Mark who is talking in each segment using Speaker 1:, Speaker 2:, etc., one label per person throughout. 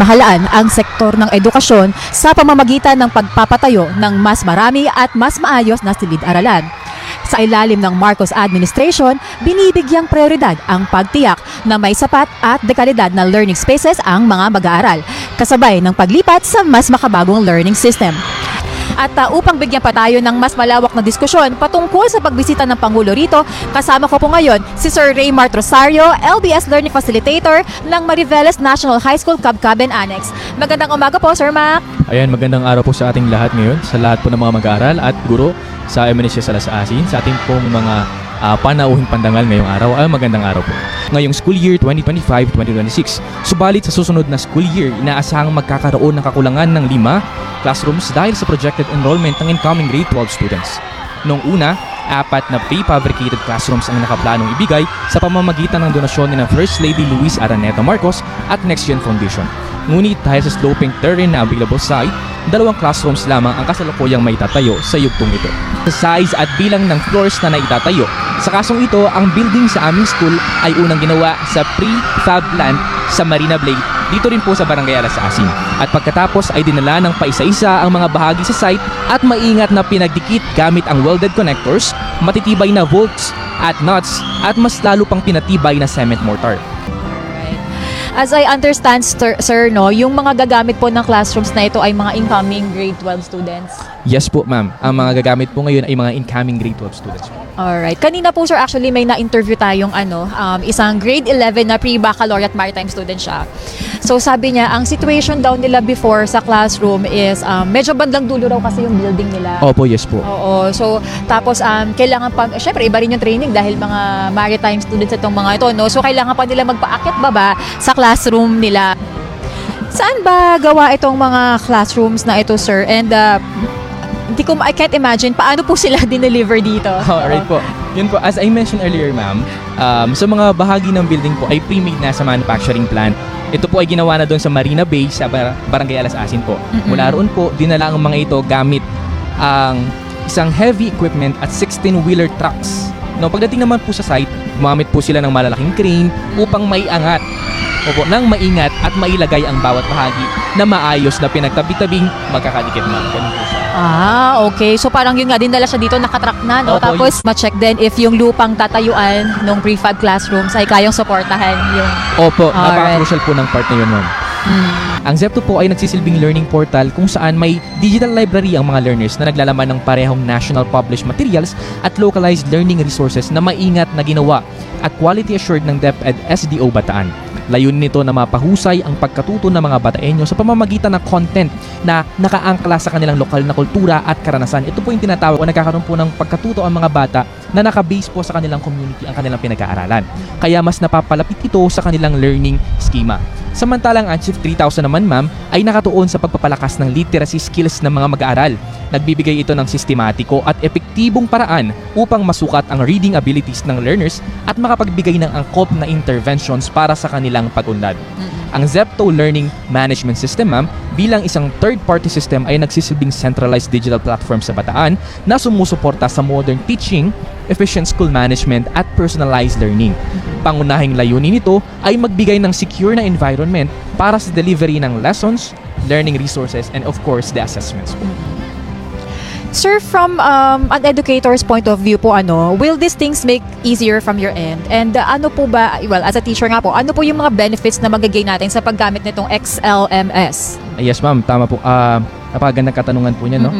Speaker 1: Mahalaan ang sektor ng edukasyon sa pamamagitan ng pagpapatayo ng mas marami at mas maayos na silid-aralan. Sa ilalim ng Marcos administration, binibigyang prioridad ang pagtiyak na may sapat at dekalidad na learning spaces ang mga mag-aaral, kasabay ng paglipat sa mas makabagong learning system. At upang bigyan pa tayo ng mas malawak na diskusyon patungkol sa pagbisita ng Pangulo rito, kasama ko po ngayon si Sir Raymart Rosario, LBS Learning Facilitator ng Mariveles National High School Cabcaben Annex. Magandang umaga po, Sir Mac.
Speaker 2: Ayan, magandang araw po sa ating lahat ngayon, sa lahat po ng mga mag-aaral at guro sa MNSS Salas-Asin, sa ating pong mga panauhing pandangal ngayong araw. Magandang araw po. Ngayong school year 2025-2026, subalit sa susunod na school year, inaasahang magkakaroon ng kakulangan ng 5 classrooms dahil sa projected enrollment ng incoming grade 12 students. Noong una, 4 na prefabricated classrooms ang nakaplanong ibigay sa pamamagitan ng donasyon ni First Lady Luis Araneta Marcos at Next Gen Foundation. Ngunit dahil sa sloping terrain na available sa site, 2 classrooms lamang ang kasalukuyang maitatayo sa yugtong ito. Sa size at bilang ng floors na naitatayo, sa kasong ito, ang building sa aming school ay unang ginawa sa prefab plant sa Marina Blade, dito rin po sa Barangay Alas-Asin. At pagkatapos ay dinala ng paisa-isa ang mga bahagi sa site at maingat na pinagdikit gamit ang welded connectors, matitibay na bolts at nuts at mas lalo pang pinatibay na cement mortar.
Speaker 1: As I understand, sir, no, yung mga gagamit po ng classrooms na ito ay mga incoming grade 12 students.
Speaker 2: Yes po, ma'am. Ang mga gagamit po ngayon ay mga incoming grade 12 students.
Speaker 1: Alright. Kanina po, sir, actually may na-interview tayong isang grade 11 na pre-baccalaureate maritime student siya. So sabi niya, ang situation daw nila before sa classroom is medyo bandang dulo raw kasi yung building nila.
Speaker 2: Opo, yes po.
Speaker 1: Oo. So tapos kailangan pa, syempre iba rin yung training dahil mga maritime students itong mga ito, no? So kailangan pa nila magpaakyat baba sa classroom nila. Saan ba gawa itong mga classrooms na ito, sir? And I can't imagine paano po sila dineliver dito.
Speaker 2: Alright po. Yun po, as I mentioned earlier, ma'am, sa mga bahagi ng building po ay pre-made na sa manufacturing plant. Ito po ay ginawa na doon sa Marina Bay sa Barangay Alas-Asin po. Mula roon po, dinala ang mga ito gamit ang isang heavy equipment at 16-wheeler trucks. No, pagdating naman po sa site, gumamit po sila ng malalaking crane upang maiangat nang maingat at mailagay ang bawat bahagi na maayos na pinagtabi-tabing magkakadikit na. Ganun po siya.
Speaker 1: Okay. So parang yun nga, dinala siya dito, nakatrack na, no?
Speaker 2: Opo,
Speaker 1: Tapos ma-check din if yung lupang tatayuan ng prefab classrooms ay kayang suportahan yung...
Speaker 2: Opo,
Speaker 1: Alright.
Speaker 2: napaka-crucial po ng part na yun, ma'am. Ang Zepto po ay nagsisilbing learning portal kung saan may digital library ang mga learners na naglalaman ng parehong national published materials at localized learning resources na maingat na ginawa at quality assured ng DepEd SDO Bataan. Layunin nito na mapahusay ang pagkatuto ng mga Bataenyo sa pamamagitan ng content na nakaangkla sa kanilang lokal na kultura at karanasan. Ito po yung tinatawag o nagkakaroon po ng pagkatuto ang mga bata na nakabase po sa kanilang community ang kanilang pinag-aaralan. Kaya mas napapalapit ito sa kanilang learning schema. Samantalang ang Chief 3000 naman, ma'am, ay nakatuon sa pagpapalakas ng literacy skills ng mga mag-aaral. Nagbibigay ito ng sistematiko at epektibong paraan upang masukat ang reading abilities ng learners at makapagbigay ng angkop na interventions para sa kanilang pag-unlad. Ang Zepto Learning Management System, ma'am, bilang isang third-party system ay nagsisilbing centralized digital platform sa Bataan na sumusuporta sa modern teaching, efficient school management at personalized learning. Pangunahing layunin nito ay magbigay ng secure na environment para sa delivery ng lessons, learning resources, and of course, the assessments po.
Speaker 1: Sir, from an educator's point of view po, will these things make easier from your end? And ano po ba, well, as a teacher nga po, ano po yung mga benefits na magagain natin sa paggamit nitong XLMS?
Speaker 2: Yes, ma'am, tama po. Napakagandang katanungan po niya, no?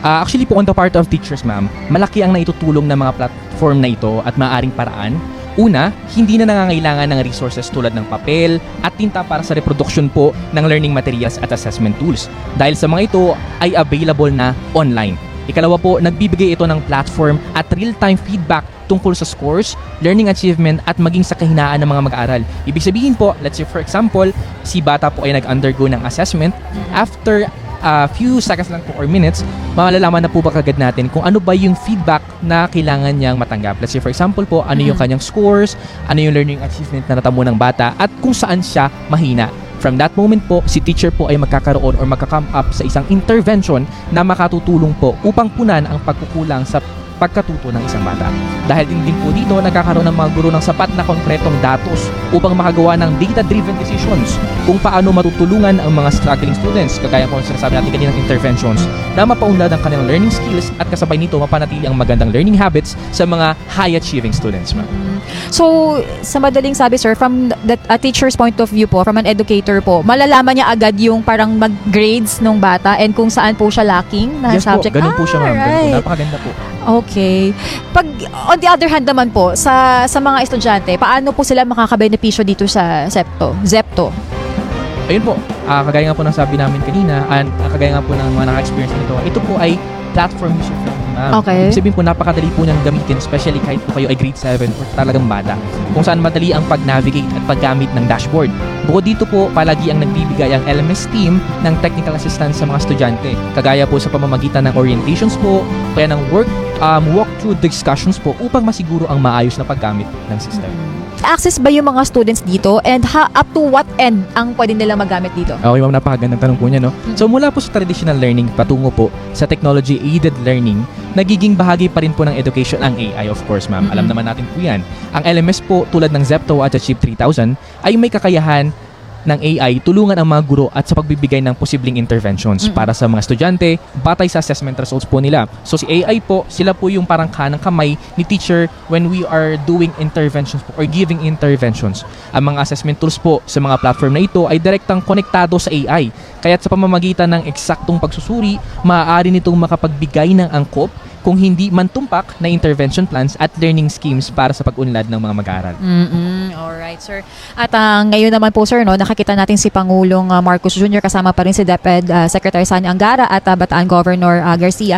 Speaker 2: Actually po, on the part of teachers, ma'am, malaki ang naitutulong ng mga platform na ito at maaaring paraan. Una, hindi na nangangailangan ng resources tulad ng papel at tinta para sa reproduction po ng learning materials at assessment tools. Dahil sa mga ito ay available na online. Ikalawa po, nagbibigay ito ng platform at real-time feedback tungkol sa scores, learning achievement at maging sa kahinaan ng mga mag-aaral. Ibig sabihin po, let's say for example, si bata po ay nag-undergo ng assessment. After a few seconds lang po or minutes, malalaman na po ba kagad natin kung ano ba yung feedback na kailangan niyang matanggap. Let's say for example po, ano yung kanyang scores, ano yung learning achievement na natamo ng bata at kung saan siya mahina. From that moment po, si teacher po ay magkakaroon or magka-come up sa isang intervention na makatutulong po upang punan ang pagkukulang sa pagkatuto ng isang bata. Dahil din po dito, nagkakaroon ng mga guro ng sapat na konkretong datos upang makagawa ng data-driven decisions kung paano matutulungan ang mga struggling students, kagaya po sinasabi natin kaninang interventions, na mapaunlad ang kanilang learning skills at kasabay nito mapanatili ang magandang learning habits sa mga high-achieving students, ma'am.
Speaker 1: So, sa madaling sabi, sir, from a teacher's point of view po, from an educator po, malalaman niya agad yung parang mag-grades ng bata and kung saan po siya lacking na
Speaker 2: Yes
Speaker 1: subject.
Speaker 2: po, ganun po siya, ma'am. Ganun po.
Speaker 1: Alright.
Speaker 2: Napakaganda po.
Speaker 1: Okay. Pag, on the other hand naman po, sa mga estudyante, paano po sila makakabenepisyo dito sa Zepto?
Speaker 2: Ayun po, kagaya nga po ng sabi namin kanina, and kagaya nga po ng mga naka-experience nito, ito po ay platform user friendly, ma'am.
Speaker 1: Okay.
Speaker 2: Ibig sabihin po, napakadali po niyang gamitin, especially kahit po kayo ay grade 7 or talagang bata, kung saan madali ang pag-navigate at paggamit ng dashboard. Bukod dito po, palagi ang nagbibigay ang LMS team ng technical assistance sa mga estudyante, kagaya po sa pamamagitan ng orientations po, kaya ng walkthrough discussions po upang masiguro ang maayos na paggamit ng system.
Speaker 1: Access ba yung mga students dito and up to what end ang pwede nilang magamit dito?
Speaker 2: Okay, ma'am, napakagandang tanong po niya, no? So, mula po sa traditional learning patungo po sa technology-aided learning, nagiging bahagi pa rin po ng education ang AI, of course, ma'am. Alam naman natin po yan. Ang LMS po, tulad ng Zepto at Achieve 3000, ay may kakayahan ng AI tulungan ang mga guro at sa pagbibigay ng posibleng interventions para sa mga estudyante batay sa assessment results po nila. So si AI po, sila po yung parang kanang kamay ni teacher when we are doing interventions po or giving interventions. Ang mga assessment tools po sa mga platform na ito ay direktang konektado sa AI. Kaya't sa pamamagitan ng eksaktong pagsusuri, maaari nitong makapagbigay ng angkop kung hindi man tumpak na intervention plans at learning schemes para sa pag-unlad ng mga mag-aaral.
Speaker 1: Alright, sir. At ngayon naman po, sir, no, nakakita natin si Pangulong Marcos Jr. kasama pa rin si DepEd Secretary Sani Angara at Bataan Governor Garcia.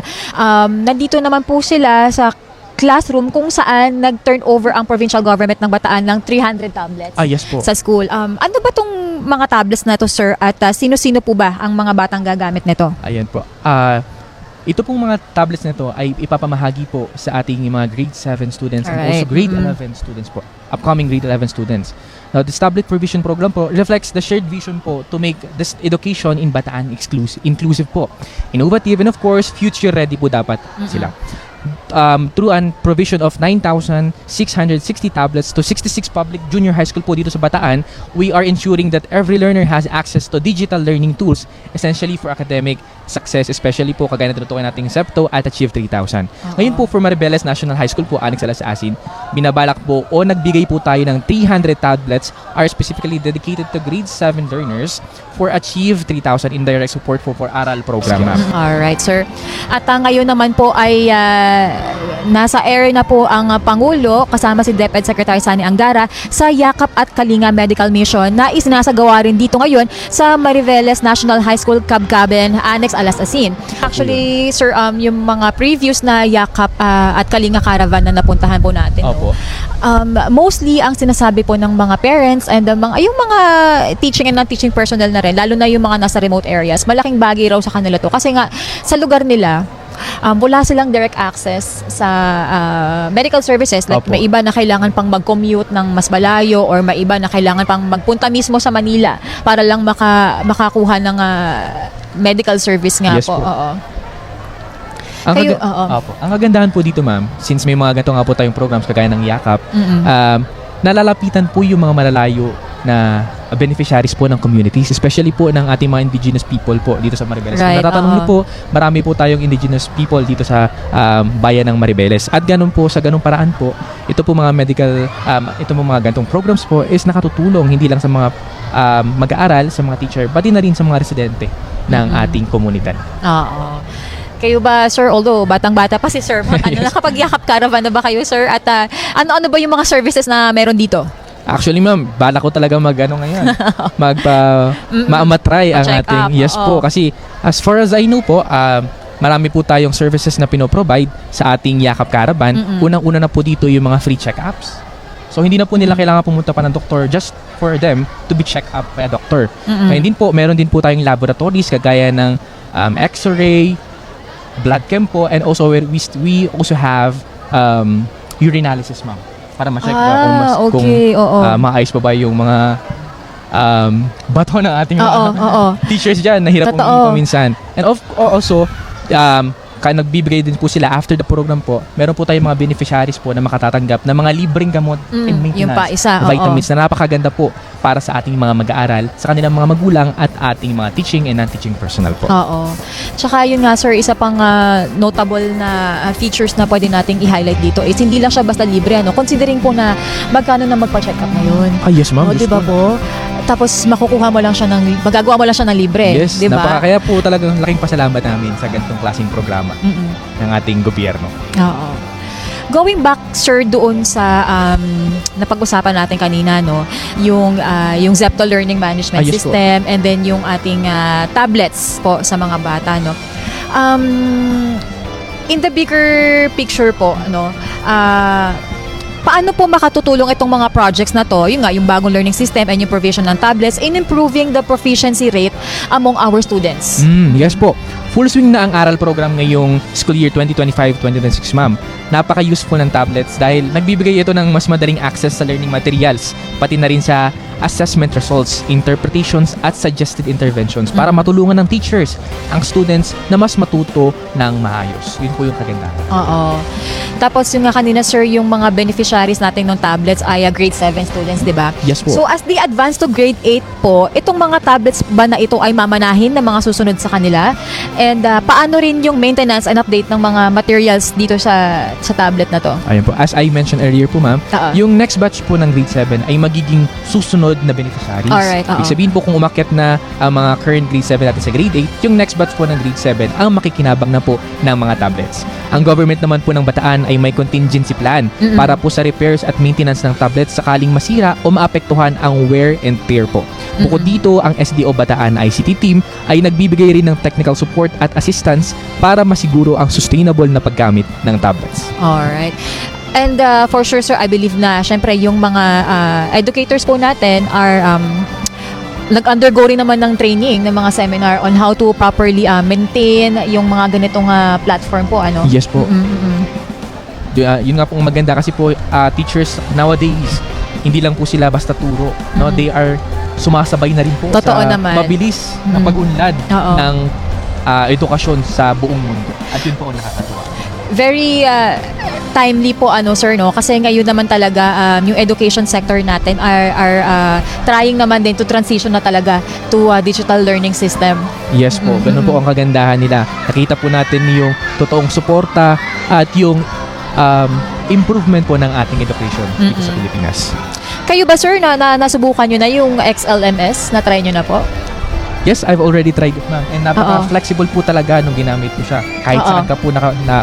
Speaker 1: Nandito naman po sila sa classroom kung saan nag-turn over ang provincial government ng Bataan ng 300 tablets
Speaker 2: Yes po.
Speaker 1: sa school. Ano ba tong mga tablets na to, sir? At sino-sino po ba ang mga batang gagamit nito?
Speaker 2: Ayan po. Ito pong mga tablets na ito ay ipapamahagi po sa ating mga grade 7 students and also
Speaker 1: Alright.
Speaker 2: grade 11 students po. Upcoming grade 11 students. Now, this tablet provision program po reflects the shared vision po to make this education in Bataan inclusive po. Innovative and of course, future ready po dapat sila. Through an provision of 9,660 tablets to 66 public junior high school po dito sa Bataan, we are ensuring that every learner has access to digital learning tools essentially for academic success, especially po kagaya na tinutukoy nating Zepto at Achieve 3000. Ngayon po for Maribeles National High School po, Annex Alas Asin, binabalak po o nagbigay po tayo ng 300 tablets are specifically dedicated to grade 7 learners for Achieve 3000 indirect support for ARAL program, ma'am.
Speaker 1: Alright, sir. At ngayon naman po ay nasa air na po ang Pangulo kasama si DepEd Secretary Sani Angara sa Yakap at Kalinga Medical Mission na isinasagawa rin dito ngayon sa Mariveles National High School, Cabcaben, Annex Alas Asin. Actually, sir, yung mga previous na Yakap at Kalinga Caravan na napuntahan po natin.
Speaker 2: Opo.
Speaker 1: Mostly ang sinasabi po ng mga parents and yung mga teaching and non-teaching personnel na rin, lalo na yung mga nasa remote areas, malaking bagay raw sa kanila to. Kasi nga, sa lugar nila, wala silang direct access sa medical services. Like,
Speaker 2: Opo.
Speaker 1: may iba na kailangan pang mag-commute ng mas malayo or may iba na kailangan pang magpunta mismo sa Manila para lang makakuha ng medical service nga
Speaker 2: Yes
Speaker 1: po.
Speaker 2: po.
Speaker 1: Oo.
Speaker 2: Ang,
Speaker 1: Kayo-
Speaker 2: Opo. Ang kagandahan po dito, ma'am, since may mga ganito nga po tayong programs kagaya ng Yakap, nalalapitan po yung mga malalayo na beneficiaries po ng communities, especially po ng ating mga indigenous people po dito sa Maribeles.
Speaker 1: Right,
Speaker 2: Kung natatanong niyo po, marami po tayong indigenous people dito sa bayan ng Maribeles. At ganun po, sa ganung paraan po, ito po mga medical, ito po mga ganitong programs po is nakatutulong hindi lang sa mga mag-aaral, sa mga teacher, pati na rin sa mga residente ng ating komunidad.
Speaker 1: Oo. Kayo ba, sir, although batang-bata pa si sir, nakapag-yakap caravan na ba kayo, sir? At ano-ano ba yung mga services na meron dito?
Speaker 2: Actually, ma'am, bala ko talaga ngayon. Ma-try ang
Speaker 1: Pa-check
Speaker 2: ating,
Speaker 1: up,
Speaker 2: yes
Speaker 1: oo.
Speaker 2: po. Kasi as far as I know po, marami po tayong services na pinoprovide sa ating Yakap Caravan. Unang-una na po dito yung mga free check-ups. So, hindi na po nila kailangan pumunta pa ng doktor just for them to be checked up by a doctor. Ngayon din po, meron din po tayong laboratories kagaya ng x-ray, blood chem po, and also we also have urinalysis, ma'am, para ma-check kung maayos pa ba yung mga bato ng ating
Speaker 1: Oo.
Speaker 2: teachers dyan. Nahirap pong
Speaker 1: Totoo.
Speaker 2: paminsan. And also, kaya nagbibigay din po sila after the program po. Meron po tayong mga beneficiaries po na makatatanggap ng mga libreng gamot and maintenance,
Speaker 1: yung pa isa,
Speaker 2: vitamins na napakaganda po para sa ating mga mag-aaral, sa kanilang mga magulang at ating mga teaching and non-teaching personnel po.
Speaker 1: Oo. Tsaka yun nga sir, isa pang notable na features na pwede nating i-highlight dito is hindi lang siya basta libre, ano? Considering po na magkano na magpa-check up ngayon.
Speaker 2: Yes ma'am.
Speaker 1: O,
Speaker 2: Yes,
Speaker 1: diba
Speaker 2: po.
Speaker 1: po? Tapos magagawa mo lang siya ng libre.
Speaker 2: Yes,
Speaker 1: diba?
Speaker 2: kaya po talagang laking pasalamat namin sa ganitong klaseng programa ng ating gobyerno.
Speaker 1: Oo. Going back sir doon sa napag-usapan natin kanina, no, yung Zepto Learning Management
Speaker 2: Yes po.
Speaker 1: System and then yung ating tablets po sa mga bata, no. In the bigger picture po, no, paano po makatutulong itong mga projects na to, yun nga, yung bagong learning system and yung provision ng tablets in improving the proficiency rate among our students?
Speaker 2: Yes po. Full swing na ang aral program ngayong school year 2025-2026, ma'am. Napaka-useful ng tablets dahil nagbibigay ito ng mas madaling access sa learning materials, pati na rin sa assessment results, interpretations at suggested interventions para matulungan ng teachers ang students na mas matuto ng maayos. Yun po yung kagandahan.
Speaker 1: Oo. Tapos yung nga kanina sir, yung mga beneficiaries natin ng tablets ay grade 7 students, di ba?
Speaker 2: Yes po.
Speaker 1: So as they advance to grade 8 po, itong mga tablets ba na ito ay mamanahin ng mga susunod sa kanila? And paano rin yung maintenance and update ng mga materials dito sa tablet na to?
Speaker 2: Ayun po. As I mentioned earlier po, ma'am,
Speaker 1: Oo.
Speaker 2: yung next batch po ng grade 7 ay magiging susunod na beneficiaries.
Speaker 1: Alright, oo.
Speaker 2: Ibig sabihin po kung umakyat na ang mga current grade 7 natin sa grade 8, yung next batch po ng grade 7 ang makikinabang na po ng mga tablets. Ang government naman po ng Bataan ay may contingency plan para po sa repairs at maintenance ng tablets sakaling masira o maapektuhan ang wear and tear po. Bukod dito, ang SDO Bataan ICT team ay nagbibigay rin ng technical support at assistance para masiguro ang sustainable na paggamit ng tablets.
Speaker 1: Alright. And for sure sir, I believe na syempre yung mga educators po natin are nag-undergo rin naman ng training, ng mga seminar on how to properly maintain yung mga ganitong platform po, ano?
Speaker 2: Yes po. Yun nga pong maganda kasi po teachers nowadays hindi lang po sila basta turo, no? They are sumasabay na rin po
Speaker 1: Totoo
Speaker 2: sa
Speaker 1: naman.
Speaker 2: mabilis na pag-unlad
Speaker 1: Oo.
Speaker 2: ng edukasyon sa buong mundo. At yun po ang nakakatuwa.
Speaker 1: Very timely po ano sir, no, kasi ngayon naman talaga yung education sector natin are trying naman din to transition na talaga to a digital learning system.
Speaker 2: Yes po, ganun po ang kagandahan nila. Nakita po natin yung totoong suporta at yung improvement po ng ating education dito sa Pilipinas.
Speaker 1: Kayo ba sir na nasubukan nyo na yung XLMS? Na-try nyo na po?
Speaker 2: Yes, I've already tried it, ma'am. And napaka-flexible po talaga nung ginamit ko siya. Kahit saan ka po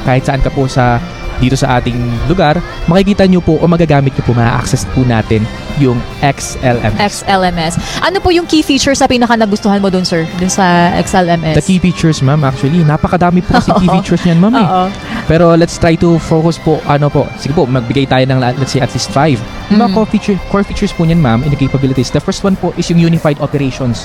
Speaker 2: kahit saan ka po sa dito sa ating lugar, makikita nyo po o magagamit nyo po, ma-access po natin yung XLMS.
Speaker 1: XLMS. Ano po yung key features na pinaka nagustuhan mo dun sir? Dun sa XLMS?
Speaker 2: The key features, ma'am, actually, napakadami po kasi key features niyan, ma'am. Pero let's try to focus po, sige po, magbigay tayo ng, let's say, at least 5. Yung mga core features po niyan, ma'am, and the capabilities. The first one po is yung unified operations.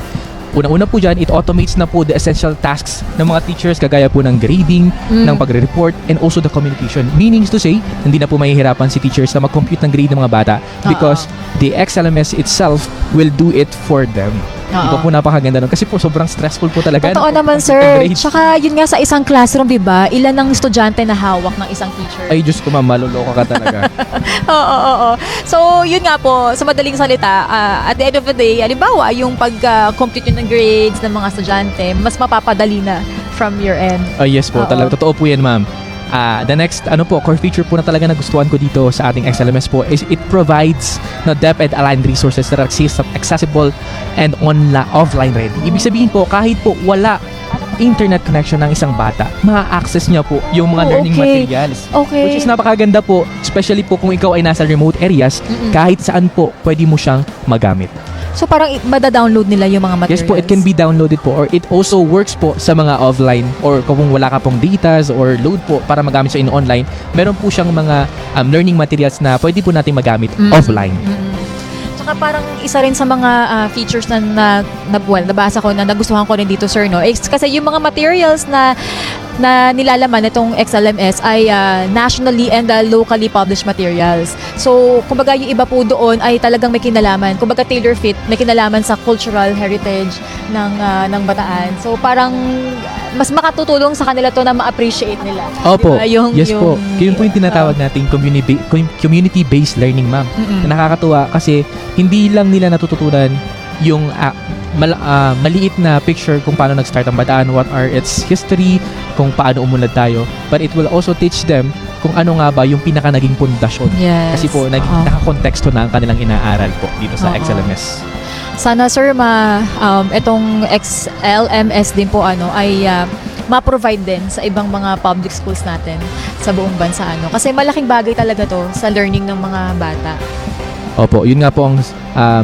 Speaker 2: Una-una po dyan, it automates na po the essential tasks ng mga teachers kagaya po ng grading, ng pagre-report, and also the communication. Meaning to say, hindi na po mahihirapan si teachers na mag-compute ng grade ng mga bata because the XLMS itself will do it for them. Ito po napakaganda nun. Kasi po sobrang stressful po talaga.
Speaker 1: Totoo naman sir. Tsaka yun nga sa isang classroom, di ba? Ilan ang estudyante na hawak ng isang teacher?
Speaker 2: Ay, Diyos ko ma'am, maloloka ka talaga.
Speaker 1: Oo. So, yun nga po, sa madaling salita, at the end of the day, halimbawa, yung pag-compute yun ng grades ng mga estudyante, mas mapapadali na from your end.
Speaker 2: Yes po, talaga. Totoo po yan, ma'am. The next core feature po na talaga nagustuhan ko dito sa ating XLMS po is it provides depth and aligned resources that are accessible and offline ready. Ibig sabihin po, kahit po wala internet connection ng isang bata, ma-access niya po yung mga learning materials.
Speaker 1: Okay.
Speaker 2: Which is napakaganda po, especially po kung ikaw ay nasa remote areas, kahit saan po pwede mo siyang magamit.
Speaker 1: So parang mada-download nila yung mga materials?
Speaker 2: Yes po, it can be downloaded po or it also works po sa mga offline or kung wala ka pong datas or load po para magamit sa online, meron po siyang mga learning materials na pwede po natin magamit offline.
Speaker 1: Tsaka parang isa rin sa mga features na nabasa ko na nagustuhan ko rin dito sir, no? Kasi yung mga materials na na nilalaman itong XLMS ay nationally and locally published materials. So, kumbaga yung iba po doon ay talagang may kinalaman. Kumbaga tailor fit, may kinalaman sa cultural heritage ng Bataan. So, parang mas makatutulong sa kanila to na ma-appreciate nila.
Speaker 2: Opo.
Speaker 1: Diba?
Speaker 2: Yes po. Yun po yung tinatawag nating community-based learning, ma'am. Na nakakatuwa kasi hindi lang nila natututunan yung maliit na picture kung paano nag-start ang Bataan, what are its history, kung paano umunlad tayo, but it will also teach them kung ano nga ba yung pinaka naging pundasyon.
Speaker 1: Yes.
Speaker 2: Kasi po, nakakonteksto na ang kanilang inaaral po dito sa
Speaker 1: Oo.
Speaker 2: XLMS.
Speaker 1: Sana sir itong XLMS din po ay ma-provide din sa ibang mga public schools natin sa buong bansa kasi malaking bagay talaga to sa learning ng mga bata.
Speaker 2: Opo, yun nga po ang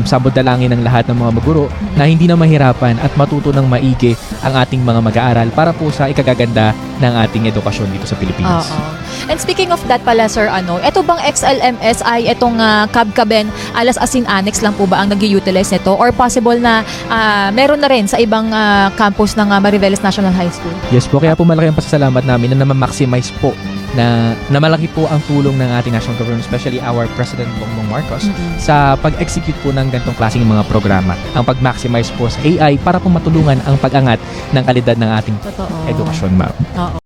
Speaker 2: sabod dalangin ng lahat ng mga maguro na hindi na mahirapan at matuto ng maigi ang ating mga mag-aaral para po sa ikagaganda ng ating edukasyon dito sa Pilipinas.
Speaker 1: Oo. And speaking of that pala sir, ito bang XLMS ay itong Kabkaben Alas Asin Annex lang po ba ang nag-utilize nito or possible na meron na rin sa ibang campus ng Mariveles National High School?
Speaker 2: Yes po, kaya po malaki ang pasasalamat namin na ma-maximize po na malaki po ang tulong ng ating national government, especially our President Bongbong Marcos, sa pag-execute po ng ganitong klaseng mga programa. Ang pag-maximize po sa AI para po matulungan ang pag-angat ng kalidad ng ating
Speaker 1: Totoo.
Speaker 2: edukasyon, ma'am.
Speaker 1: Oo.